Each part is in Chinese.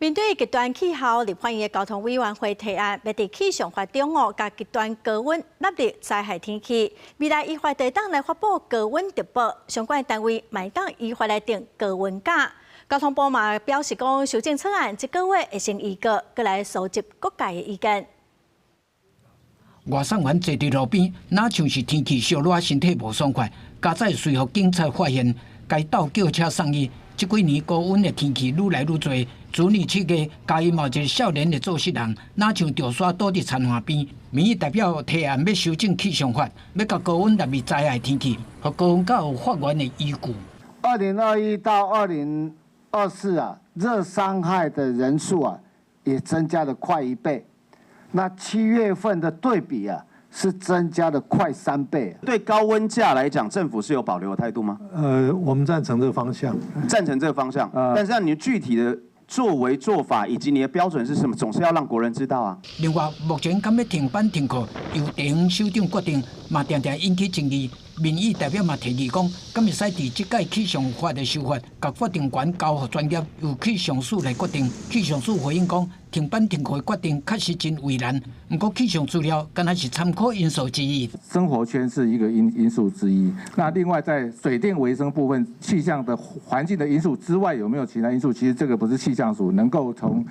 面对极端气候，立法院的交通委员会提案，要伫气象法中甲极端高温纳入灾害天气。未来依法地当来发布高温特报，相关单位咪当依法来定高温假。交通部嘛表示讲，修正草案这个月会先议过，过来收集各界的意见。外送员坐伫路边，哪像是天气烧热，身体无爽快。加载随后警察发现，该倒叫车送医。这几年高温的天气愈来愈多，去年7月，嘉义某一个少年的做事人，哪像吊沙倒伫田岸边。民意代表提案要修正气象法，要甲高温纳入灾害天气，和高温较有法源的依据。2021到2024啊，热伤害的人数啊，也增加了快1倍。那7月份的对比啊，是增加了快3倍。对高温假来讲，政府是有保留的态度吗？我们赞成这个方向，赞成这个方向。但是那你具体的作为做法以及你的标准是什么，总是要让国人知道啊。另外，目前敢要停班停课，由地方首长决定，嘛常常引起争议。民意代表嘛提议讲，敢会使伫即届气象法的修法，甲法定权交予专业由气象署来决定。气象署回应讲，停班停课的决定确实真为难。不过气象资料敢若是参考因素之一。生活圈是一个因素之一。那另外在水电维生部分，气象的环境的因素之外，有没有其他因素？其实这个不是气象署能够从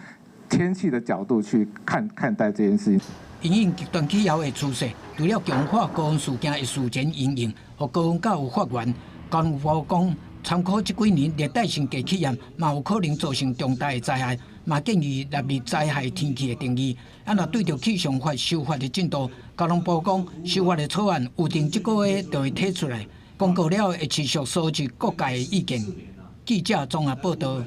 天气的角度去看待这件事情。因应极端气候的趋势，除了强化高温事件的事前应用，和高温较有法源，交通部讲参考这几年热带性低气压，嘛有可能造成重大的灾害，嘛建议纳入灾害天气的定义。若对着气象法修法的进度，交通部讲修法的草案预定这个月就会提出来，公告了会持续收集各界的意见。记者综合报道。